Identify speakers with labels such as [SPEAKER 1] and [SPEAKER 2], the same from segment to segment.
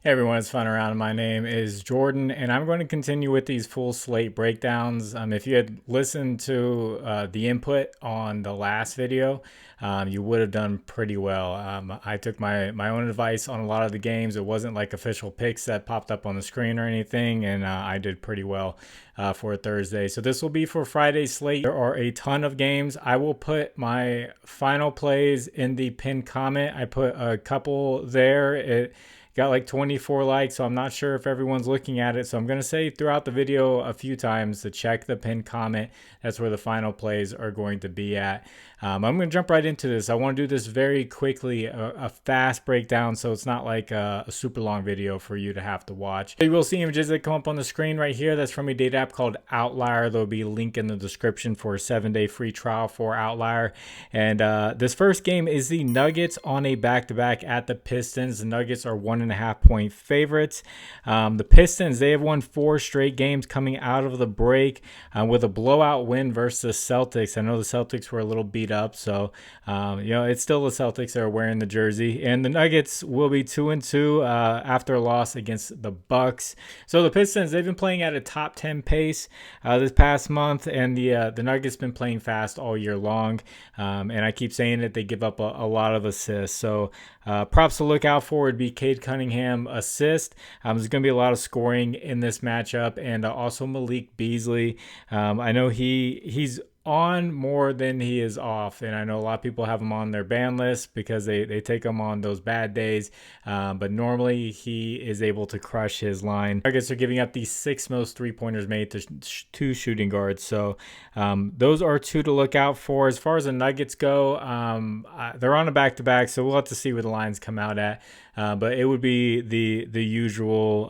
[SPEAKER 1] Hey everyone, it's Fun Around. My name is Jordan, and I'm going to continue with these full slate breakdowns. If you had listened to the input on the last video, you would have done pretty well. I took my own advice on a lot of the games. It wasn't like official picks that popped up on the screen or anything, and I did pretty well for Thursday. So this will be for Friday's slate. There are a ton of games. I will put my final plays in the pinned comment. I put a couple there. It got like 24 likes, so I'm not sure if everyone's looking at it. So I'm going to say throughout the video a few times to check the pinned comment. That's where the final plays are going to be at. I'm going to jump right into this. I want to do this very quickly, a fast breakdown, so it's not like a super long video for you to have to watch. You will see images that come up on the screen right here. That's from a data app called Outlier. There'll be a link in the description for a 7-day free trial for Outlier. And this first game is the Nuggets on a back-to-back at the Pistons. The Nuggets are 1.5-point favorites. The Pistons, they have won 4 straight games coming out of the break with a blowout win versus the Celtics. I know the Celtics were a little beat up, so it's still the Celtics that are wearing the jersey, and the Nuggets will be 2-2 after a loss against the Bucks. So the Pistons, they've been playing at a top 10 pace this past month, and the Nuggets been playing fast all year long, and I keep saying that they give up a lot of assists. So props to look out for would be Cade Cunningham assist. There's going to be a lot of scoring in this matchup, and also Malik Beasley. I know he's on more than he is off, and I know a lot of people have him on their ban list because they take him on those bad days, but normally he is able to crush his line. Nuggets are giving up the 6th most 3-pointers made to 2 shooting guards, so those are 2 to look out for. As far as the Nuggets go, they're on a back-to-back, so we'll have to see where the lines come out at. But it would be the usual,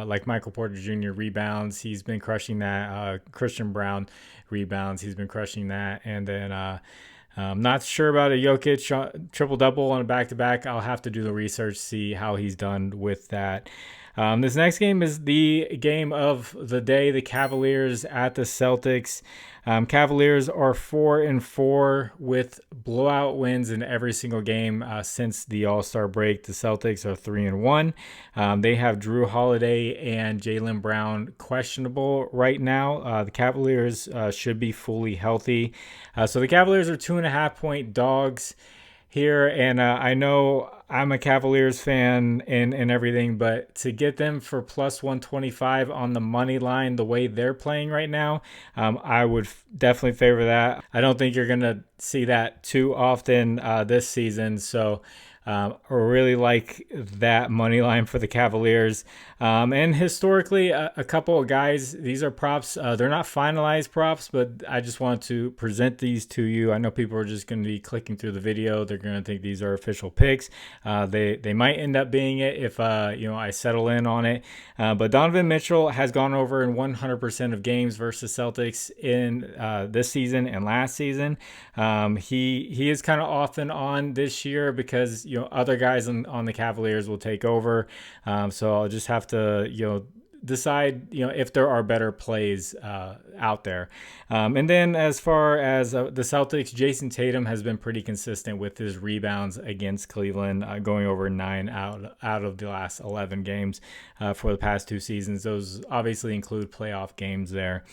[SPEAKER 1] like Michael Porter Jr. rebounds. He's been crushing that. Christian Brown rebounds. He's been crushing that. And then I'm not sure about a Jokic triple-double on a back-to-back. I'll have to do the research, see how he's done with that. This next game is the game of the day, the Cavaliers at the Celtics. Cavaliers are 4-4 with blowout wins in every single game since the All-Star break. The Celtics are 3-1. They have Drew Holiday and Jaylen Brown questionable right now. The Cavaliers should be fully healthy. So the Cavaliers are 2.5-point dogs here, and I know I'm a Cavaliers fan and everything, but to get them for plus 125 on the money line the way they're playing right now, I would definitely favor that. I don't think you're going to see that too often this season, so I really like that money line for the Cavaliers. And historically, a couple of guys, these are props. They're not finalized props, but I just want to present these to you. I know people are just going to be clicking through the video. They're going to think these are official picks. They might end up being it if I settle in on it. But Donovan Mitchell has gone over in 100% of games versus Celtics in this season and last season. He is kind of off and on this year because other guys on the Cavaliers will take over. So I'll just have to decide if there are better plays out there. And then as far as the Celtics, Jason Tatum has been pretty consistent with his rebounds against Cleveland, going over 9 out of the last 11 games for the past 2 seasons. Those obviously include playoff games there.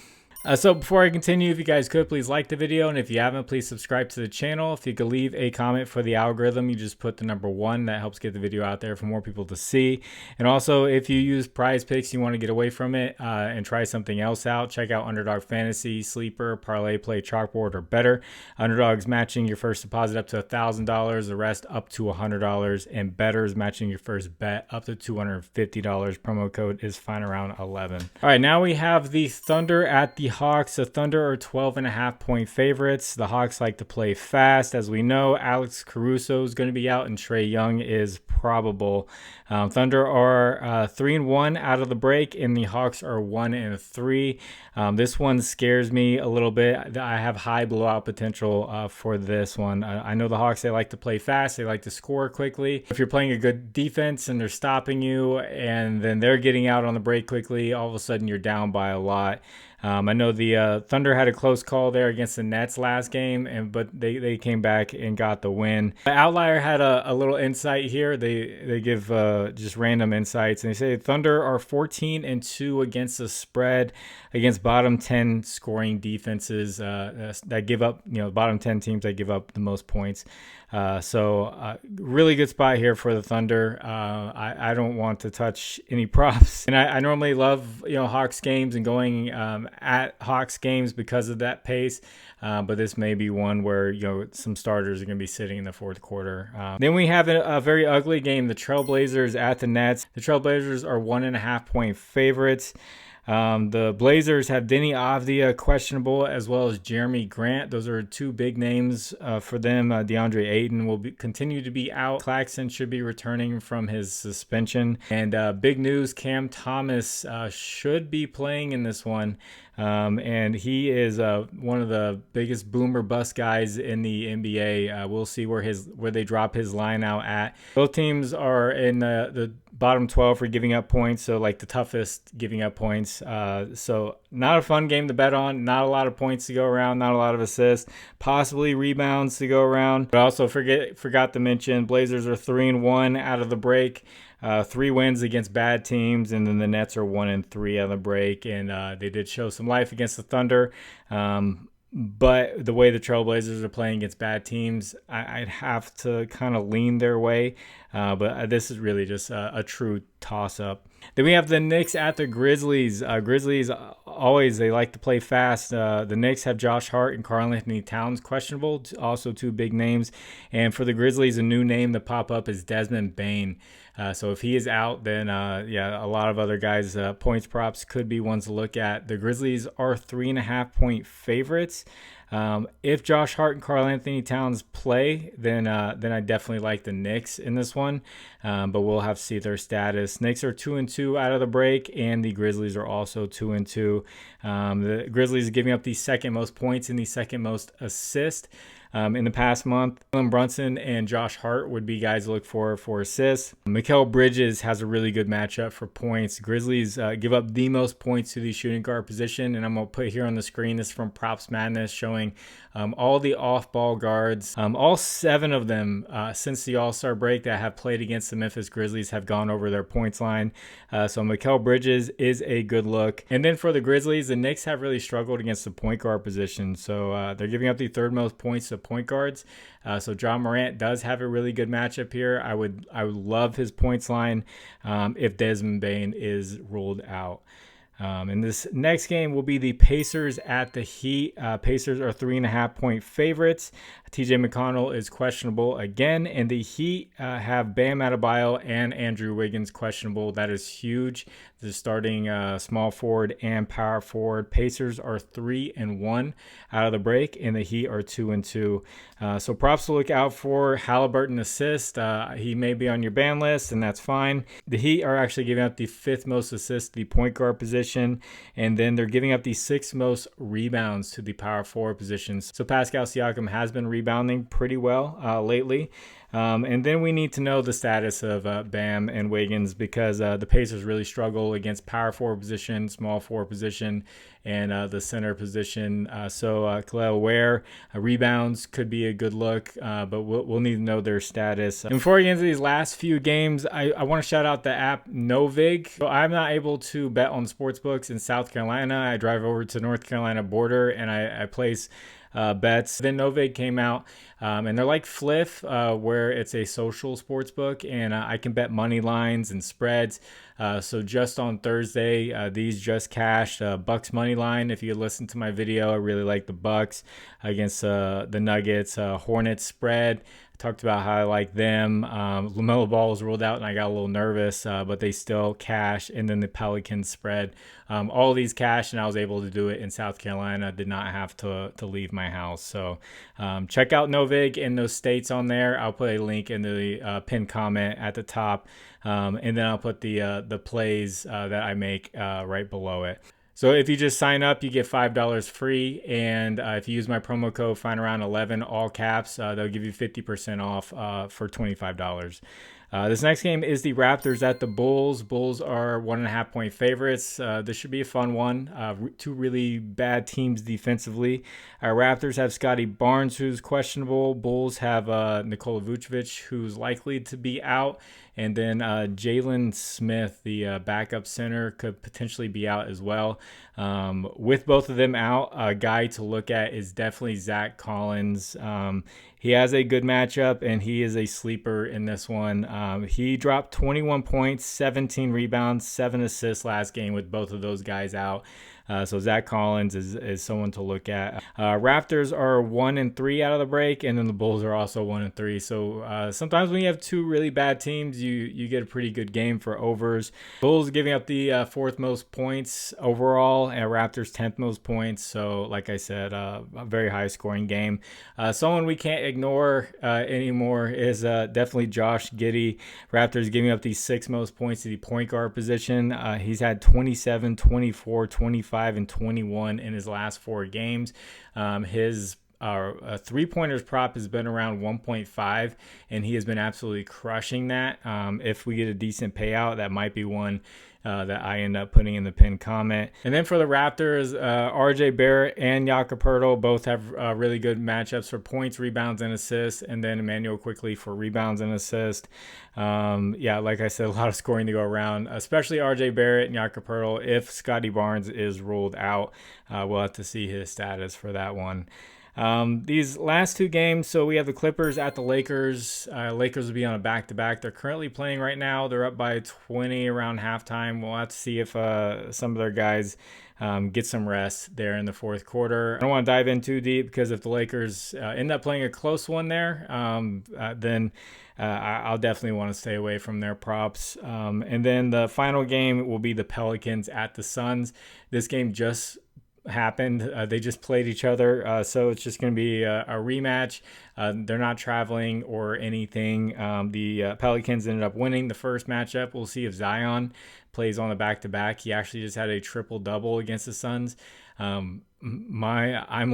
[SPEAKER 1] So before I continue, if you guys could, please like the video. And if you haven't, please subscribe to the channel. If you could leave a comment for the algorithm, you just put the number 1. That helps get the video out there for more people to see. And also, if you use Prizepicks, you want to get away from it and try something else out, check out Underdog Fantasy, Sleeper, ParlayPlay, ChalkBoard, or better. Underdog's matching your first deposit up to $1,000, the rest up to $100, and better is matching your first bet up to $250. Promo code is FINEAROUND11. All right, now we have the Thunder at the Hawks. The Thunder are 12.5-point favorites. The Hawks like to play fast. As we know, Alex Caruso is going to be out and Trae Young is probable. Thunder are 3-1 out of the break, and the Hawks are 1-3. This one scares me a little bit. I have high blowout potential for this one. I know the Hawks, they like to play fast. They like to score quickly. If you're playing a good defense and they're stopping you and then they're getting out on the break quickly, all of a sudden you're down by a lot. I know the Thunder had a close call there against the Nets last game, but they came back and got the win. The Outlier had a little insight here. They give just random insights, and they say Thunder are 14-2 against the spread against bottom 10 scoring defenses that give up, bottom 10 teams that give up the most points. So really good spot here for the Thunder. I don't want to touch any props, and I normally love Hawks games and going at Hawks games because of that pace. But this may be one where some starters are going to be sitting in the fourth quarter. Then we have a very ugly game: the Trailblazers at the Nets. The Trailblazers are 1.5-point favorites. The Blazers have Denny Avdia questionable, as well as Jeremy Grant. Those are two big names for them. DeAndre Ayton will continue to be out. Claxton should be returning from his suspension. And big news, Cam Thomas should be playing in this one. And he is one of the biggest boomer bust guys in the NBA. We'll see where they drop his line out at. Both teams are in the bottom 12 for giving up points, so like the toughest giving up points. So not a fun game to bet on. Not a lot of points to go around. Not a lot of assists. Possibly rebounds to go around. But also forgot to mention Blazers are 3-1 out of the break. 3 wins against bad teams, and then the Nets are 1-3 out of the break, and they did show some life against the Thunder. But the way the Trailblazers are playing against bad teams, I'd have to kind of lean their way. But this is really just a true toss-up. Then we have the Knicks at the Grizzlies. Grizzlies, always, they like to play fast. The Knicks have Josh Hart and Karl-Anthony Towns questionable, also two big names. And for the Grizzlies, a new name to pop up is Desmond Bane. So if he is out, then a lot of other guys' points props could be ones to look at. The Grizzlies are 3.5-point favorites. If Josh Hart and Karl-Anthony Towns play, then I definitely like the Knicks in this one, but we'll have to see their status. Knicks are 2-2 out of the break, and the Grizzlies are also 2-2. The Grizzlies are giving up the second most points and the second most assists. In the past month, Jalen Brunson and Josh Hart would be guys to look for assists. Mikal Bridges has a really good matchup for points. Grizzlies give up the most points to the shooting guard position, and I'm going to put here on the screen, this is from Props Madness, showing all the off-ball guards. All 7 of them since the All-Star break that have played against the Memphis Grizzlies have gone over their points line. So Mikal Bridges is a good look. And then for the Grizzlies, the Knicks have really struggled against the point guard position. So they're giving up the third most points to point guards. So John Morant does have a really good matchup here. I would love his points line if Desmond Bane is ruled out. And this next game will be the Pacers at the Heat. Pacers are 3.5-point favorites. TJ McConnell is questionable again, and the Heat have Bam Adebayo and Andrew Wiggins questionable. That is huge. The starting small forward and power forward. Pacers are 3-1 out of the break, and the Heat are 2-2. So props to look out for. Halliburton assist. He may be on your ban list, and that's fine. The Heat are actually giving up the 5th most assists to the point guard position, and then they're giving up the 6th most rebounds to the power forward positions. So Pascal Siakam has been rebounding pretty well lately. And then we need to know the status of Bam and Wiggins, because the Pacers really struggle against power forward position, small forward position, and the center position. So Khalil Ware rebounds could be a good look, but we'll need to know their status. And before we get into these last few games, I want to shout out the app Novig. So I'm not able to bet on sportsbooks in South Carolina. I drive over to North Carolina border and I place bets. Then Novig came out, and they're like Fliff, where it's a social sports book, and I can bet money lines and spreads. So just on Thursday, these just cashed. Bucks money line. If you listen to my video, I really like the Bucks against the Nuggets. Hornets spread. Talked about how I like them. LaMelo Ball was ruled out, and I got a little nervous, but they still cash. And then the Pelicans spread. All these cash, and I was able to do it in South Carolina. Did not have to leave my house. So check out Novig and those states on there. I'll put a link in the pinned comment at the top, and then I'll put the plays that I make right below it. So if you just sign up, you get $5 free, and if you use my promo code FINDAROUND11, all caps, they'll give you 50% off for $25. This next game is the Raptors at the Bulls. Bulls are 1.5-point favorites. This should be a fun one. Two really bad teams defensively. Raptors have Scotty Barnes, who's questionable. Bulls have Nikola Vucevic, who's likely to be out. And then Jalen Smith, the backup center, could potentially be out as well. With both of them out, a guy to look at is definitely Zach Collins. He has a good matchup, and he is a sleeper in this one. He dropped 21 points, 17 rebounds, 7 assists last game with both of those guys out. So Zach Collins is someone to look at. Raptors are 1-3 out of the break, and then the Bulls are also 1-3. So sometimes when you have two really bad teams, you get a pretty good game for overs. Bulls giving up the fourth most points overall, and Raptors 10th most points. So like I said, a very high scoring game. Someone we can't ignore anymore is definitely Josh Giddey. Raptors giving up the 6th most points to the point guard position. He's had 27, 24, 25, and 21 in his last 4 games. His three-pointers prop has been around 1.5, and he has been absolutely crushing that. If we get a decent payout, that might be one that I end up putting in the pinned comment. And then for the Raptors, RJ Barrett and Jakob Poeltl both have really good matchups for points, rebounds, and assists. And then Emmanuel Quickly for rebounds and assists. Yeah, like I said, a lot of scoring to go around, especially RJ Barrett and Jakob Poeltl. If Scotty Barnes is ruled out, we'll have to see his status for that one. These last 2 games, so we have the Clippers at the Lakers. Lakers will be on a back-to-back. They're currently playing right now. They're up by 20 around halftime. We'll have to see if some of their guys get some rest there in the fourth quarter. I don't want to dive in too deep because if the Lakers end up playing a close one there, then I'll definitely want to stay away from their props. And then the final game will be the Pelicans at the Suns. This game just happened. They just played each other, so it's just going to be a rematch. They're not traveling or anything. The Pelicans ended up winning the first matchup. We'll see if Zion plays on the back-to-back. He actually just had a triple-double against the Suns. I'm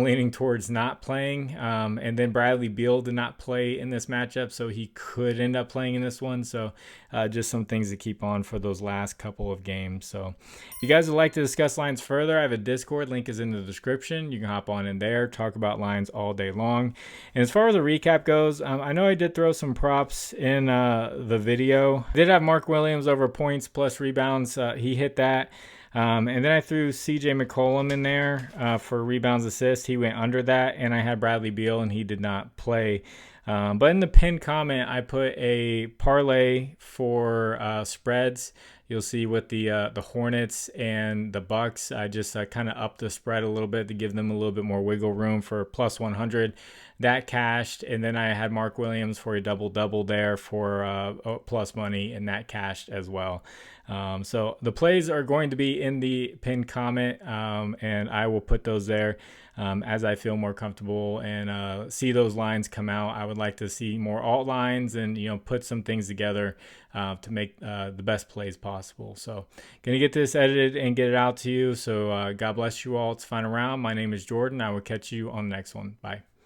[SPEAKER 1] leaning towards not playing, and then Bradley Beal did not play in this matchup, so he could end up playing in this one. So just some things to keep on for those last couple of games. So if you guys would like to discuss lines further, I have a Discord, link is in the description. You can hop on in there, talk about lines all day long. And as far as the recap goes, I know I did throw some props in the video. I did have Mark Williams over points plus rebounds. He hit that. And then I threw CJ McCollum in there for rebounds, assists. He went under that, and I had Bradley Beal, and he did not play. But in the pinned comment, I put a parlay for spreads. You'll see with the Hornets and the Bucks, I just kind of upped the spread a little bit to give them a little bit more wiggle room for plus 100. That cashed, and then I had Mark Williams for a double-double there for plus money, and that cashed as well. So the plays are going to be in the pinned comment, and I will put those there as I feel more comfortable and see those lines come out. I would like to see more alt lines and put some things together to make the best plays possible. So gonna get this edited and get it out to you. So God bless you all. It's fun around. My name is Jordan. I will catch you on the next one. Bye.